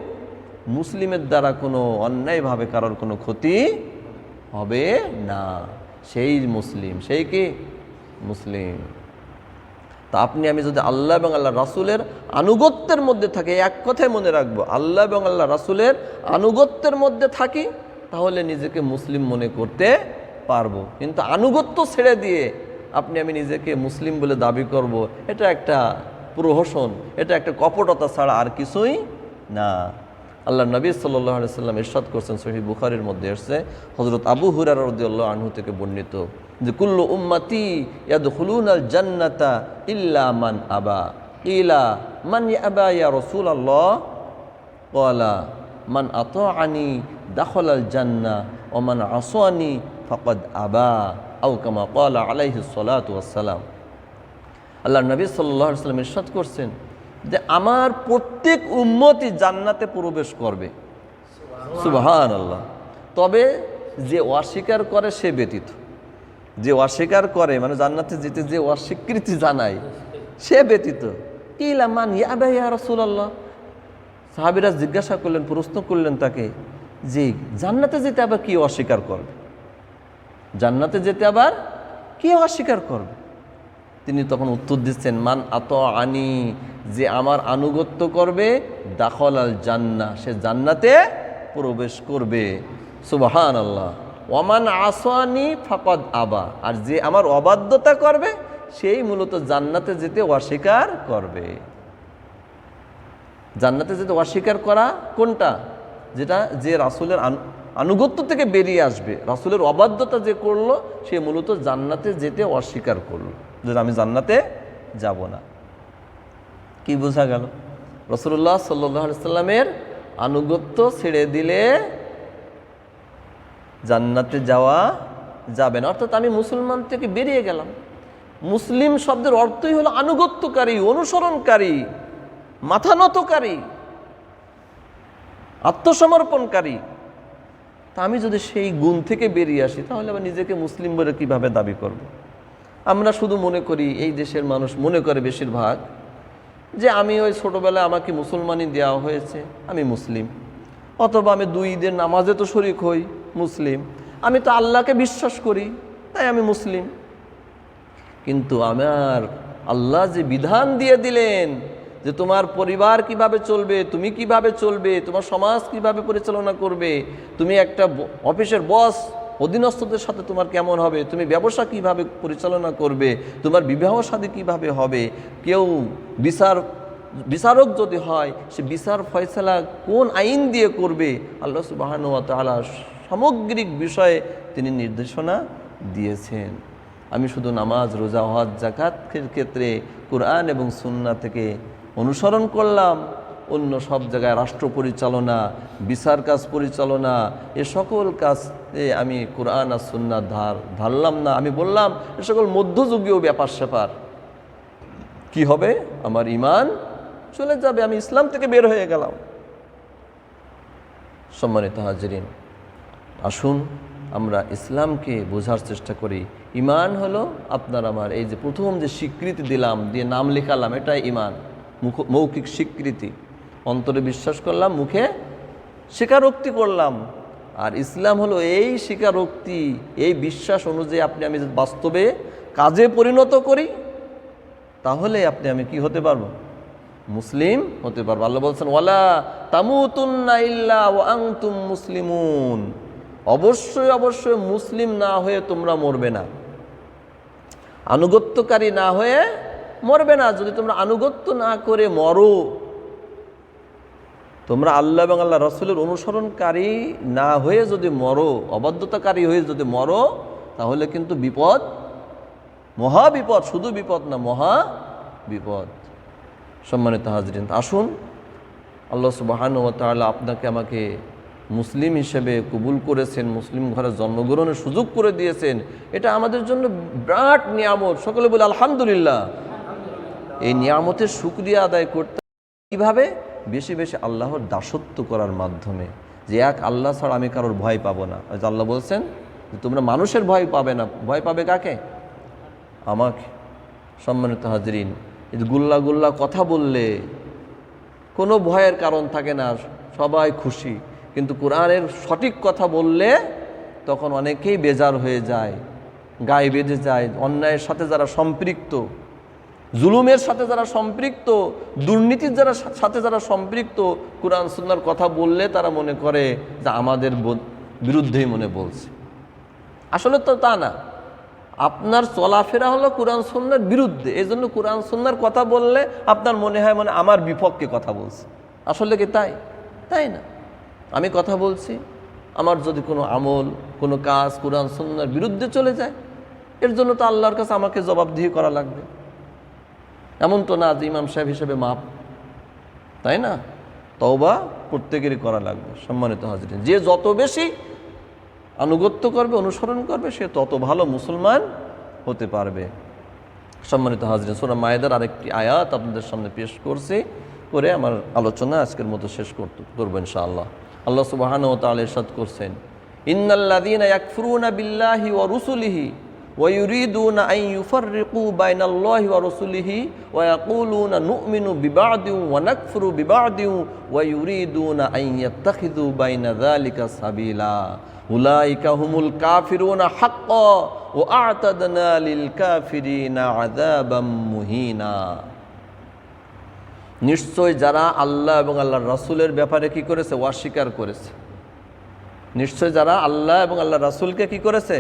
মুসলিমের দ্বারা কোনো অন্যায়ভাবে কারোর কোনো ক্ষতি হবে না। সেই মুসলিম, সেই কি মুসলিম। তা আপনি আমি যদি আল্লাহ এবং আল্লাহ রাসূলের আনুগত্যের মধ্যে থাকি, এক কথায় মনে রাখবো, আল্লাহ এবং আল্লাহ রাসূলের আনুগত্যের মধ্যে থাকি, তাহলে নিজেকে মুসলিম মনে করতে পারবো। কিন্তু আনুগত্য ছেড়ে দিয়ে আপনি আমি নিজেকে মুসলিম বলে দাবি করব, এটা একটা প্রহসন, এটা একটা কপটতা ছাড়া আর কিছুই না। আল্লাহ নবী সাল্লাল্লাহু আলাইহি ওয়াসাল্লাম ইরশাদ করছেন, সহিহ বুখারীর মধ্যে এসেছে, হযরত আবু হুরায়রা রাদিয়াল্লাহু আনহু থেকে বর্ণিত, যে কুল্লু উম্মতি ইয়াদখুলুনাল জান্নাতা ইল্লা মান আবা। কিলা মান ইয়াবা ইয়া রাসূলুল্লাহ? ক্বালা মান আতাআনি দাখালাল জান্নাহ ওয়া মান আসানি ফাকাদ আবা, আও কামা ক্বালা আলাইহিস সালাতু ওয়াস সালাম। আল্লাহ নবী সাল্লাল্লাহু আলাইহি ওয়াসাল্লাম ইরশাদ করছেন যে আমার প্রত্যেক উম্মতই জান্নাতে প্রবেশ করবে, সুবহানাল্লাহ, তবে যে অস্বীকার করে সে ব্যতীত। যে অস্বীকার করে, মানে জান্নাতে যেতে যে অস্বীকৃতি জানায়, সে ব্যতীত। কিলা মান ইয়াবা ইয়া রাসূলুল্লাহ, সাহাবীরা জিজ্ঞাসা করলেন, প্রশ্ন করলেন তাকে যে জান্নাতে যেতে আবার কি অস্বীকার করবে, জান্নাতে যেতে আবার কি অস্বীকার করবে? তিনি তখন উত্তর দিচ্ছেন, মান আতাআনি, যে আমার আনুগত্য করবে, দাখল আল জান্নাহ, সে জান্নাতে প্রবেশ করবে। সুবহানাল্লাহ। ওয়ামান আসানি ফাকাদ আবা, আর যে আমার অবাধ্যতা করবে সেই মূলত জান্নাতে যেতে অস্বীকার করবে। জান্নাতে যেতে অস্বীকার করা কোনটা? যেটা যে রাসূলের আনুগত্য থেকে বেরিয়ে আসবে, রাসূলের অবাধ্যতা যে করলো সে মূলত জান্নাতে যেতে অস্বীকার করলো, যে আমি জান্নাতে যাব না। কি বোঝা গেল? রাসূলুল্লাহ সাল্লাল্লাহু আলাইহি সাল্লামের আনুগত্য ছেড়ে দিলে জান্নাতে যাওয়া যাবে না। অর্থাৎ আমি মুসলমান থেকে বেরিয়ে গেলাম। মুসলিম শব্দের অর্থই হলো আনুগত্যকারী, অনুসরণকারী, মাথা নতকারী, আত্মসমর্পণকারী। তা আমি যদি সেই গুণ থেকে বেরিয়ে আসি তাহলে আবার নিজেকে মুসলিম বলে কীভাবে দাবি করব? আমরা শুধু মনে করি, এই দেশের মানুষ মনে করে বেশিরভাগ, যে আমি ওই ছোটোবেলায় আমাকে মুসলমানই দেওয়া হয়েছে, আমি মুসলিম। অথবা আমি 2 ঈদের নামাজে তো শরিক হই, মুসলিম। আমি তো আল্লাহকে বিশ্বাস করি, তাই আমি মুসলিম। কিন্তু আমার আল্লাহ যে বিধান দিয়ে দিলেন যে তোমার পরিবার কিভাবে চলবে, তুমি কিভাবে চলবে, তোমার সমাজ কিভাবে পরিচালনা করবে, তুমি একটা অফিসের বস, অধীনস্থদের সাথে তোমার কেমন হবে, তুমি ব্যবসা কিভাবে পরিচালনা করবে, তোমার বিবাহ শাদী কিভাবে হবে, কেউ বিচারক যদি হয় সে বিচার ফয়সালা কোন আইন দিয়ে করবে, আল্লাহ সুবহানাহু ওয়া তাআলা সামগ্রিক বিষয়ে তিনি নির্দেশনা দিয়েছেন। আমি শুধু নামাজ, রোজা, হজ, যাকাতের ক্ষেত্রে কুরআন এবং সুন্নাহ থেকে অনুসরণ করলাম, অন্য সব জায়গায় রাষ্ট্র পরিচালনা, বিচার কাজ পরিচালনা, এ সকল কাজে আমি কুরআন আর সুন্নাহ ধারলাম না। আমি বললাম এ সকল মধ্যযুগীয় ব্যাপার স্যাপার। কি হবে? আমার ঈমান চলে যাবে, আমি ইসলাম থেকে বের হয়ে গেলাম। সম্মানিত হাজিরিন, আসুন আমরা ইসলামকে বোঝার চেষ্টা করি। ঈমান হলো আপনার আমার এই যে প্রথম যে স্বীকৃতি দিলাম, দিয়ে নাম লেখালাম, এটাই ঈমান, মৌখিক স্বীকৃতি। অন্তরে বিশ্বাস করলাম, মুখে স্বীকারোক্তি করলাম। আর ইসলাম হলো এই স্বীকারোক্তি, এই বিশ্বাস অনুযায়ী আমি বাস্তবে কাজে পরিণত করি, তাহলে আমি কি হতে পারবো? মুসলিম হতে পারবো। আল্লাহ বলছেন, ওয়ালা তামুতুন্না ইল্লা ওয়া আনতুম মুসলিমুন, অবশ্যই অবশ্যই মুসলিম না হয়ে তোমরা মরবে না, আনুগত্যকারী না হয়ে মরবে না। যদি তোমরা আনুগত্য না করে মরো, তোমরা আল্লাহ এবং আল্লাহ রাসূলের অনুসরণকারী না হয়ে যদি মরো, অবাধ্যতাকারী হয়ে যদি মরো, তাহলে কিন্তু বিপদ, মহা বিপদ, শুধু বিপদ না, মহা বিপদ। সম্মানিত হাজরিন, আসুন আল্লাহ সুবহানাহু ওয়া তাআলা আপনাকে আমাকে মুসলিম হিসেবে কবুল করেছেন, মুসলিম ঘরে জন্মগ্রহণের সুযোগ করে দিয়েছেন, এটা আমাদের জন্য বিরাট নিয়ামত। সকলে বলে আলহামদুলিল্লাহ। এই নিয়ামতের শুকরিয়া আদায় করতে কীভাবে? বেশি বেশি আল্লাহর দাসত্ব করার মাধ্যমে, যে এক আল্লাহ ছাড়া আমি কারোর ভয় পাবো না। আল্লাহ বলছেন যে তোমরা মানুষের ভয় পাবে না, ভয় পাবে কাকে? আমাকে। সম্মানিত হাজরিন, এই গুল্লা গুল্লা কথা বললে কোনো ভয়ের কারণ থাকে না, সবাই খুশি। কিন্তু কোরআনের সঠিক কথা বললে তখন অনেকেই বেজার হয়ে যায়, গায়ে বেঁধে যায়। অন্যায়ের সাথে যারা সম্পৃক্ত, জুলুমের সাথে যারা সম্পৃক্ত, দুর্নীতির সাথে যারা সম্পৃক্ত, কোরআন সুন্নাহর কথা বললে তারা মনে করে যে আমাদের বিরুদ্ধেই মনে বলছে। আসলে তো তা না, আপনার চলাফেরা হলো কোরআন সুন্নাহর বিরুদ্ধে। এই জন্য কোরআন সুন্নাহর কথা বললে আপনার মনে হয় মানে আমার বিপক্ষে কথা বলছে। আসলে কি তাই? তাই না। আমি কথা বলছি, আমার যদি কোনো আমল, কোনো কাজ কোরআন সুন্নাহর বিরুদ্ধে চলে যায়, এর জন্য তো আল্লাহর কাছে আমাকে জবাবদিহি করা লাগবে। এমন তো না যে ইমাম সাহেব হিসেবে মাপ, তাই না? তওবা প্রত্যেকেরই করা লাগবে। সম্মানিত হাজরিন, যে যত বেশি আনুগত্য করবে, অনুসরণ করবে, সে তত ভালো মুসলমান হতে পারবে। সম্মানিত হাজরিন, সূরা মায়েদার আরেকটি আয়াত আপনাদের সামনে পেশ করছি, করে আমার আলোচনা আজকের মতো শেষ করবো ইনশাআল্লাহ। আল্লাহ সুবহানাহু ওয়া তাআলা ইরশাদ করছেন, ইন্নাল্লাযীনা ইয়াকফুরুনা বিল্লাহি ওয়া রুসুলিহি ويريدون أن يفرقوا بين الله ورسله ويقولون نؤمن ببعض ونكفر ببعض ويريدون أن يتخذوا بين ذلك سبيلا أولئك هم الكافرون حقا وأعتدنا للكافرين عذابا مهينا। নিশ্চয় যারা আল্লাহ এবং আল্লাহর রাসূলের ব্যাপারে কি করেছে? অস্বীকার করেছে। নিশ্চয় যারা আল্লাহ এবং আল্লাহর রাসূলকে কি করেছে?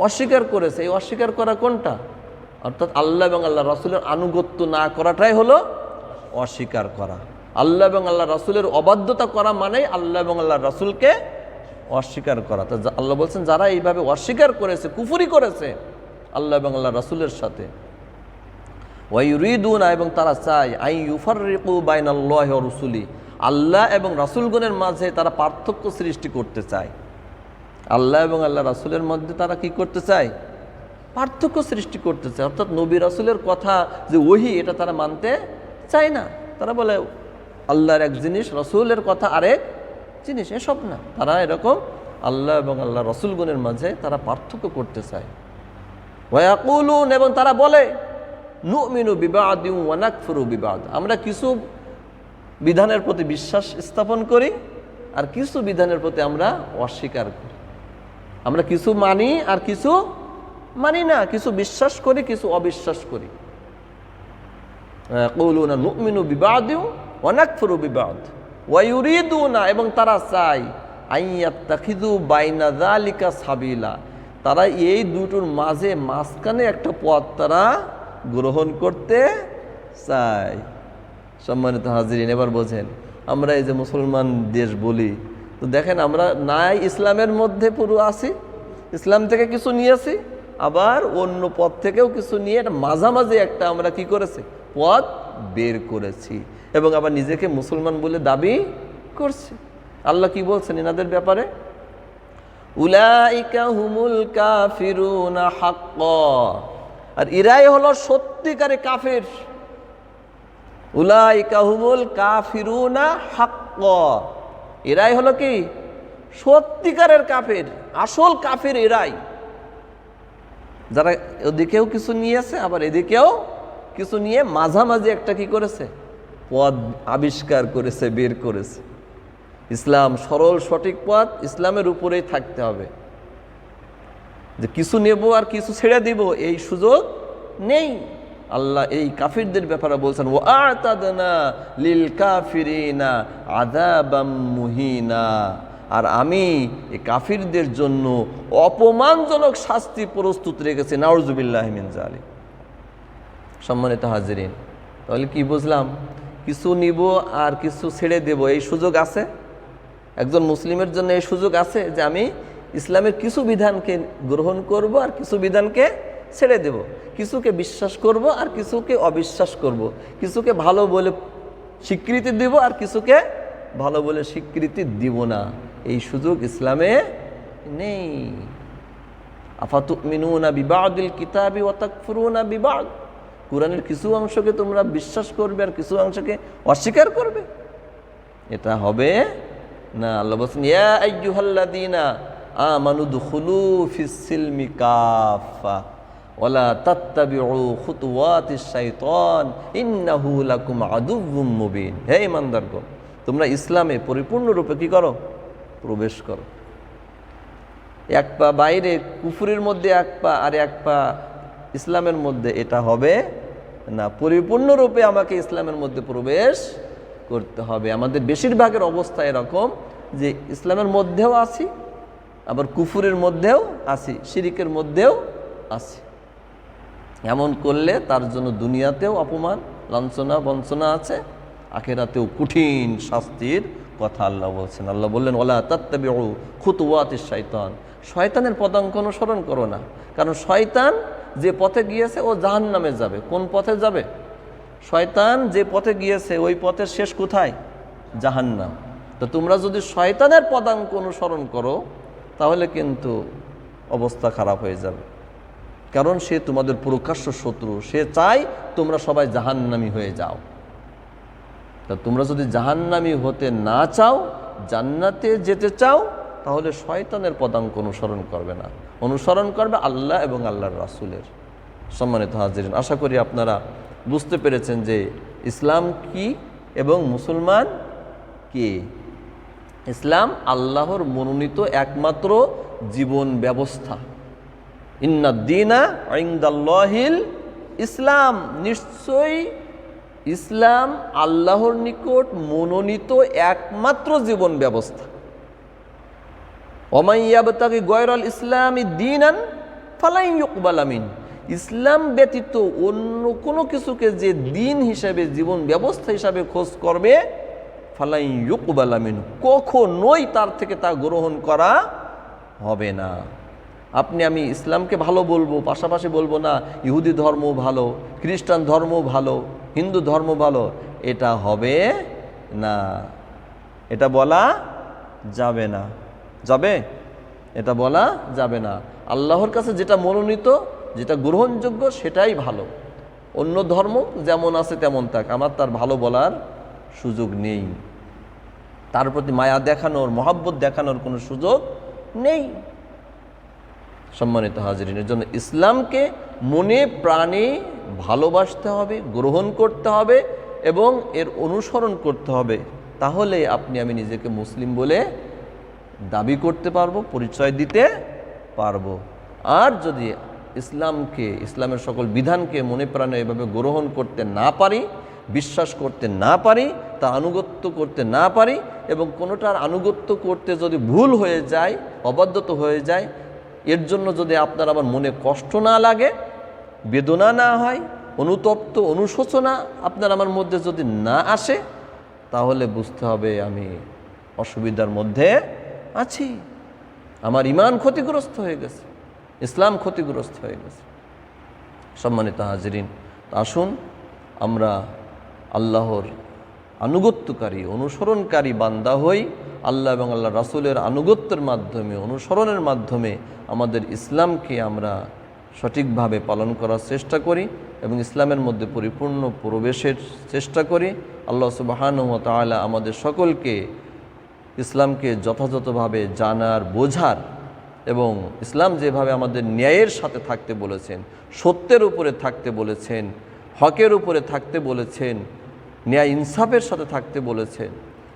অস্বীকার করেছে। এই অস্বীকার করা কোনটা? অর্থাৎ আল্লাহ এবং আল্লাহ রাসূলের আনুগত্য না করাটাই হলো অস্বীকার করা। আল্লাহ এবং আল্লাহ রাসূলের অবাধ্যতা করা মানেই আল্লাহ এবং আল্লাহ রাসূলকে অস্বীকার করা। তো আল্লাহ বলছেন যারা এইভাবে অস্বীকার করেছে, কুফরি করেছে আল্লাহ এবং আল্লাহ রাসূলের সাথে, ওয়ায়ুরিদুনা এবং তারা চায় আই ইউফাররিকু বাইনাল্লাহি ওয়া রাসূলি, আল্লাহ এবং রাসূলগণের মাঝে তারা পার্থক্য সৃষ্টি করতে চায়। আল্লাহ এবং আল্লাহ রাসূলের মধ্যে তারা কি করতে চায়? পার্থক্য সৃষ্টি করতে চায়। অর্থাৎ নবী রাসূলের কথা যে ওহী, এটা তারা মানতে চায় না। তারা বলে আল্লাহর এক জিনিস, রাসূলের কথা আরেক জিনিস। এসব না, তারা এরকম আল্লাহ এবং আল্লাহ রাসূলগণের মাঝে তারা পার্থক্য করতে চায়। ওয়া ইয়াকুলুন এবং তারা বলে নুমিনু বিবাদিন ওয়া নাকফুরু বিবাদ, আমরা কিছু বিধানের প্রতি বিশ্বাস স্থাপন করি আর কিছু বিধানের প্রতি আমরা অস্বীকার করি। আমরা কিছু মানি আর কিছু মানি না, কিছু বিশ্বাস করি কিছু অবিশ্বাস করি। ইয়াকুলুনা নুমিনু বিবাদিন ওয়া নাকফুরু বিবাদ ওয়া ইউরিদুনা এবং তারা চায় আইয়াত্তাখিযু বাইনা যালিকা সাবিলা, তারা এই দুটোর মাঝখানে একটা পথ তারা গ্রহণ করতে চায়। সম্মানিত হাজিরিন, এবার বোঝেন, আমরা এই যে মুসলমান দেশ বলি, তো দেখেন আমরা নাই ইসলামের মধ্যে পুরো আছি, ইসলাম থেকে কিছু নিয়েছি, আবার অন্য পথ থেকেও কিছু নিয়ে এটা মাঝামাঝি একটা আমরা কি করেছি? পথ বের করেছি এবং আবার নিজেকে মুসলমান বলে দাবি করছি। আল্লাহ কি বলছেন এনাদের ব্যাপারে? উলাইকা হুমুল কাফিরুনা হাক্কা, আর এরাই হলো সত্যিকারে কাফির। উলাইকা হুমুল কাফিরুনা হাক্কা, এরাই হলো কি? সত্যিকারের কাফির, আসল কাফির এরাই, যারা ওদিকেও কিছু নিয়েছে আবার এদিকেও কিছু নিয়ে মাঝামাঝি একটা কি করেছে? পথ আবিষ্কার করেছে, বের করেছে। ইসলাম সরল সঠিক পথ, ইসলামের উপরেই থাকতে হবে। যে কিছু নেব আর কিছু ছেড়ে দিব এই সুযোগ নেই। আল্লাহ এই কাফিরদের ব্যাপারে বলছেন ওয়া'তাদনা লিল কাফিরিনা আযাবাম মুহিনা, আর আমি এই কাফিরদের জন্য অপমানজনক শাস্তি প্রস্তুত রেখেছি। নাউযুবিল্লাহি মিন যালিক। সম্মানিত হাজিরিন, তাহলে কি বুঝলাম? কিছু নিব আর কিছু ছেড়ে দেব এই সুযোগ আছে? একজন মুসলিমের জন্য এই সুযোগ আছে যে আমি ইসলামের কিছু বিধানকে গ্রহণ করব আর কিছু বিধানকে ছেড়ে দেব, কিছুকে বিশ্বাস করব আর কিছুকে অবিশ্বাস করব, কিছুকে ভালো বলে স্বীকৃতি দেব আর কিছুকে ভালো বলে স্বীকৃতি দিব না। এই সুযোগ ইসলামে নেই। আফাতুমিনুনা বিবাদিল কিতাবি ওয়া তাকফুরুনা বিবাদ, কুরআনের কিছু অংশকে তোমরা বিশ্বাস করবে আর কিছু অংশকে অস্বীকার করবে, এটা হবে না। আল্লাহ বলেন ইয়া আইয়ুহাল্লাযীনা আমানু দুখুলু ফিস সিলমি কাফা ওয়ালা তাত্তাবিউ খুতুওয়াতিশ শাইতান ইন্নাহু লাকুম আদুউম মুবিন। হে ঈমানদারগণ, তোমরা ইসলামে পরিপূর্ণরূপে কি করো? প্রবেশ করো। এক পা বাইরে কুফরের মধ্যে এক পা আর এক পা ইসলামের মধ্যে, এটা হবে না। পরিপূর্ণরূপে আমাকে ইসলামের মধ্যে প্রবেশ করতে হবে। আমাদের বেশিরভাগের অবস্থা এরকম যে ইসলামের মধ্যেও আছি, আবার কুফরের মধ্যেও আছি, শিরিকের মধ্যেও আছি। এমন করলে তার জন্য দুনিয়াতেও অপমান, লাঞ্ছনা, বঞ্চনা আছে, আখিরাতেও কঠিন শাস্তির কথা আল্লাহ বলছেন। আল্লাহ বললেন ওয়ালা তাত্তাবিউ খুতুওয়াতিশ শাইতান, শয়তানের পদাঙ্ক অনুসরণ করো না, কারণ শয়তান যে পথে গিয়েছে ও জাহান্নামে যাবে। কোন পথে যাবে? শয়তান যে পথে গিয়েছে ওই পথের শেষ কোথায়? জাহান্নাম। তো তোমরা যদি শয়তানের পদাঙ্ক অনুসরণ করো তাহলে কিন্তু অবস্থা খারাপ হয়ে যাবে, কারণ সে তোমাদের প্রকাশ্য শত্রু। সে চায় তোমরা সবাই জাহান্নামী হয়ে যাও। তা তোমরা যদি জাহান্নামী হতে না চাও, জান্নাতে যেতে চাও, তাহলে শয়তানের পদাঙ্ক অনুসরণ করবে না। অনুসরণ করবে আল্লাহ এবং আল্লাহর রাসূলের। সম্মানিত হাজিরিন, আশা করি আপনারা বুঝতে পেরেছেন যে ইসলাম কি এবং মুসলমান কে। ইসলাম আল্লাহর মনোনীত একমাত্র জীবন ব্যবস্থা। ইন্নাদ-দীনা ইনদাল্লাহিল ইসলাম, নিশ্চয়ই ইসলাম আল্লাহর নিকট মনোনীত একমাত্র জীবন ব্যবস্থা। ওমান ইয়াবতাগি গায়রাল ইসলামি দীনান ফালান ইউকবালা মিন, ইসলাম ব্যতীত অন্য কোনো কিছুকে যে দিন হিসাবে, জীবন ব্যবস্থা হিসাবে খোঁজ করবে, ফালান ইউকবালা মিন, কখনোই তার থেকে তা গ্রহণ করা হবে না। আপনি আমি ইসলামকে ভালো বলবো, পাশাপাশি বলবো না ইহুদি ধর্ম ভালো, খ্রিস্টান ধর্ম ভালো, হিন্দু ধর্ম ভালো, এটা হবে না। এটা বলা যাবে না। যাবে? এটা বলা যাবে না। আল্লাহর কাছে যেটা মনোনীত, যেটা গ্রহণযোগ্য, সেটাই ভালো। অন্য ধর্ম যেমন আছে তেমন থাক, আমার তার ভালো বলার সুযোগ নেই। তার প্রতি মায়া দেখানোর, মহাব্বত দেখানোর কোনো সুযোগ নেই। সম্মানিত হাজিরিনের জন্য ইসলামকে মনে প্রাণে ভালোবাসতে হবে, গ্রহণ করতে হবে এবং এর অনুসরণ করতে হবে। তাহলে আপনি আমি নিজেকে মুসলিম বলে দাবি করতে পারবো, পরিচয় দিতে পারবো। আর যদি ইসলামকে, ইসলামের সকল বিধানকে মনে প্রাণে এভাবে গ্রহণ করতে না পারি, বিশ্বাস করতে না পারি, তা আনুগত্য করতে না পারি এবং কোনোটার আনুগত্য করতে যদি ভুল হয়ে যায়, অবাধ্যত হয়ে যায়, এর জন্য যদি আপনার আবার মনে কষ্ট না লাগে, বেদনা না হয়, অনুতপ্ত অনুশোচনা আপনার আমার মধ্যে যদি না আসে, তাহলে বুঝতে হবে আমি অসুবিধার মধ্যে আছি, আমার ঈমান ক্ষতিগ্রস্ত হয়ে গেছে, ইসলাম ক্ষতিগ্রস্ত হয়ে গেছে। সম্মানিত হাজিরিন, আসুন আমরা আল্লাহর আনুগত্যকারী, অনুসরণকারী বান্দা হই। আল্লাহ এবং আল্লাহ রাসূলের আনুগত্যের মাধ্যমে, অনুসরণের মাধ্যমে আমাদের ইসলামকে আমরা সঠিকভাবে পালন করার চেষ্টা করি এবং ইসলামের মধ্যে পরিপূর্ণ প্রবেশের চেষ্টা করি। আল্লাহ সুবহানাহু ওয়া তাআলা আমাদের সকলকে ইসলামকে যথাযথভাবে জানার, বোঝার এবং ইসলাম যেভাবে আমাদের ন্যায়ের সাথে থাকতে বলেছেন, সত্যের উপরে থাকতে বলেছেন, হকের উপরে থাকতে বলেছেন, ন্যায় ইনসাফের সাথে থাকতে বলেছেন,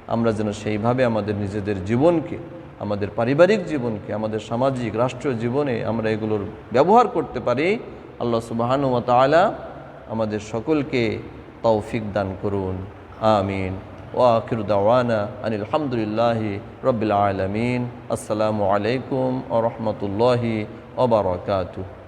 আমরা যেন সেইভাবে আমাদের নিজেদের জীবনকে, আমাদের পারিবারিক জীবনকে, আমাদের সামাজিক রাষ্ট্রীয় জীবনে আমরা এগুলোর ব্যবহার করতে পারি। আল্লাহ সুবহানাহু ওয়া তাআলা আমাদের সকলকে তৌফিক দান করুন। আমিন। ওয়া আখিরু দাওয়ানা আনিল হামদুলিল্লাহি রাব্বিল আলামিন। আসসালামু আলাইকুম ওয়া রাহমাতুল্লাহি ওয়া বারাকাতুহু।